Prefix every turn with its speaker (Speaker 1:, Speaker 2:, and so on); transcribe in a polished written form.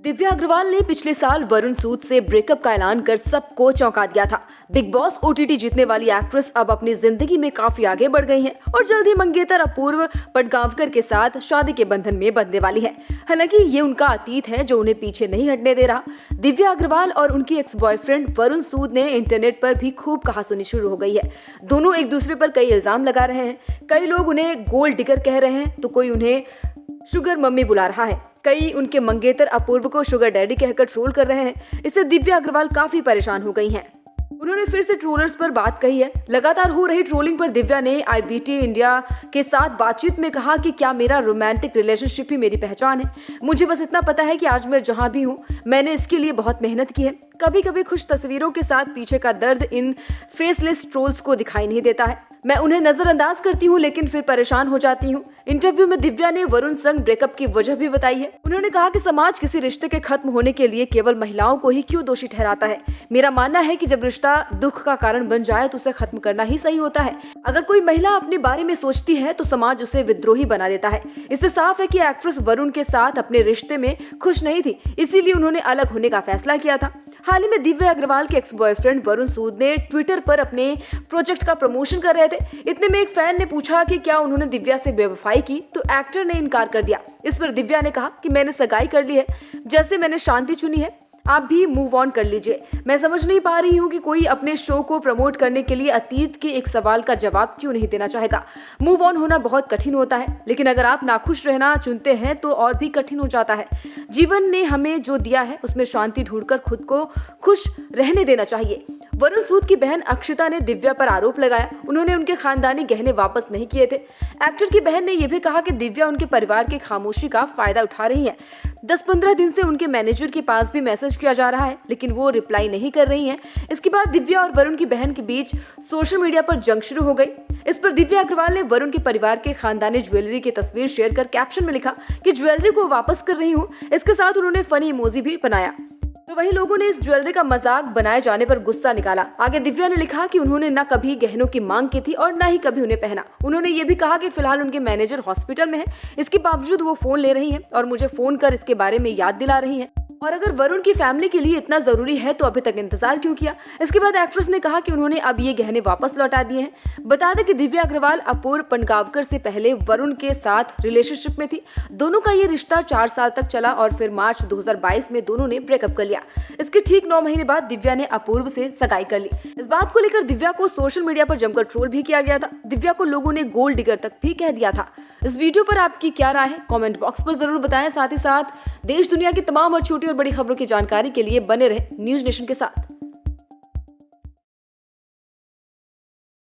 Speaker 1: दिव्या अग्रवाल ने पिछले साल वरुण सूद से ब्रेकअप का ऐलान कर सबको चौंका दिया था। बिग बॉस ओटीटी जीतने वाली एक्ट्रेस अब अपनी जिंदगी में काफी आगे बढ़ गई हैं और जल्द ही मंगेतर अपूर्व पटगांवकर के साथ शादी के बंधन में बंधने वाली है। हालांकि ये उनका अतीत है जो उन्हें पीछे नहीं हटने दे रहा। दिव्या अग्रवाल और उनकी एक्स बॉयफ्रेंड वरुण सूद ने इंटरनेट पर भी खूब कहासुनी शुरू हो गई है। दोनों एक दूसरे पर कई इल्जाम लगा रहे हैं। कई लोग उन्हें गोल्ड डिगर कह रहे हैं तो कोई उन्हें शुगर मम्मी बुला रहा है। कई उनके मंगेतर अपूर्व को शुगर डैडी कहकर ट्रोल कर रहे हैं। इससे दिव्या अग्रवाल काफी परेशान हो गई हैं। उन्होंने फिर से ट्रोलर्स पर बात कही है। लगातार हो रही ट्रोलिंग पर दिव्या ने IBT इंडिया के साथ बातचीत में कहा कि क्या मेरा रोमांटिक रिलेशनशिप ही मेरी पहचान है। मुझे बस इतना पता है कि आज मैं जहां भी हूं मैंने इसके लिए बहुत मेहनत की है। कभी कभी खुश तस्वीरों के साथ पीछे का दर्द इन फेसलेस ट्रोल्स को दिखाई नहीं देता है। मैं उन्हें नजरअंदाज करती हूँ लेकिन फिर परेशान हो जाती हूँ। इंटरव्यू में दिव्या ने वरुण संग ब्रेकअप की वजह भी बताई है। उन्होंने कहा कि समाज किसी रिश्ते के खत्म होने के लिए केवल महिलाओं को ही क्यों दोषी ठहराता है। मेरा मानना है कि जब रिश्ता दुख का कारण बन जाए तो उसे खत्म करना ही सही होता है। अगर कोई महिला अपने बारे में सोचती है तो समाज उसे विद्रोही बना देता है। इससे साफ है कि एक्ट्रेस वरुण के साथ अपने रिश्ते में खुश नहीं थी, इसीलिए उन्होंने अलग होने का फैसला किया था। हाल ही में दिव्या अग्रवाल के एक्स बॉयफ्रेंड वरुण सूद ने ट्विटर पर अपने प्रोजेक्ट का प्रमोशन कर रहे थे। इतने में एक फैन ने पूछा कि क्या उन्होंने दिव्या से बेवफाई की, तो एक्टर ने इनकार कर दिया। इस पर दिव्या ने कहा कि मैंने सगाई कर ली है, जैसे मैंने शांति चुनी है, आप भी मूव ऑन कर लीजिए। मैं समझ नहीं पा रही हूँ कि कोई अपने शो को प्रमोट करने के लिए अतीत के एक सवाल का जवाब क्यों नहीं देना चाहेगा। मूव ऑन होना बहुत कठिन होता है, लेकिन अगर आप नाखुश रहना चुनते हैं तो और भी कठिन हो जाता है। जीवन ने हमें जो दिया है उसमें शांति ढूंढकर खुद को खुश रहने देना चाहिए। वरुण सूद की बहन अक्षिता ने दिव्या पर आरोप लगाया। उन्होंने उनके खानदानी गहने वापस नहीं किए थे। एक्टर की बहन ने यह भी कहा कि दिव्या उनके परिवार की खामोशी का फायदा उठा रही है। 10-15 दिन से उनके मैनेजर के पास भी मैसेज किया जा रहा है, लेकिन वो रिप्लाई नहीं कर रही हैं। इसके बाद दिव्या और वरुण की बहन के बीच सोशल मीडिया पर जंग शुरू हो गई। इस पर दिव्या अग्रवाल ने वरुण के परिवार के खानदानी ज्वेलरी की तस्वीर शेयर कर कैप्शन में लिखा कि ज्वेलरी को वापस कर रही हूँ। इसके साथ उन्होंने फनी इमोजी भी बनाया। तो वही लोगों ने इस ज्वेलरी का मजाक बनाए जाने पर गुस्सा निकाला। आगे दिव्या ने लिखा कि उन्होंने न कभी गहनों की मांग की थी और न ही कभी उन्हें पहना। उन्होंने ये भी कहा कि फिलहाल उनके मैनेजर हॉस्पिटल में है, इसके बावजूद वो फोन ले रही हैं और मुझे फोन कर इसके बारे में याद दिला रही हैं। और अगर वरुण की फैमिली के लिए इतना जरूरी है तो अभी तक इंतजार क्यों किया। इसके बाद एक्ट्रेस ने कहा कि उन्होंने अब ये गहने वापस लौटा दिए हैं। बता दें कि दिव्या अग्रवाल अपूर्व पटगांवकर से पहले वरुण के साथ रिलेशनशिप में थी। दोनों का ये रिश्ता 4 साल तक चला और फिर मार्च 2022 में दोनों ने ब्रेकअप कर लिया। इसके ठीक 9 महीने बाद दिव्या ने अपूर्व से सगाई कर ली। इस बात को लेकर दिव्या को सोशल मीडिया पर जमकर ट्रोल भी किया गया था। दिव्या को लोगों ने गोल्ड डिगर तक भी कह दिया था। इस वीडियो पर आपकी क्या राय है, कमेंट बॉक्स पर जरूर बताएं। साथ ही साथ देश दुनिया की तमाम और छोटी और बड़ी खबरों की जानकारी के लिए बने रहे न्यूज़ नेशन के साथ।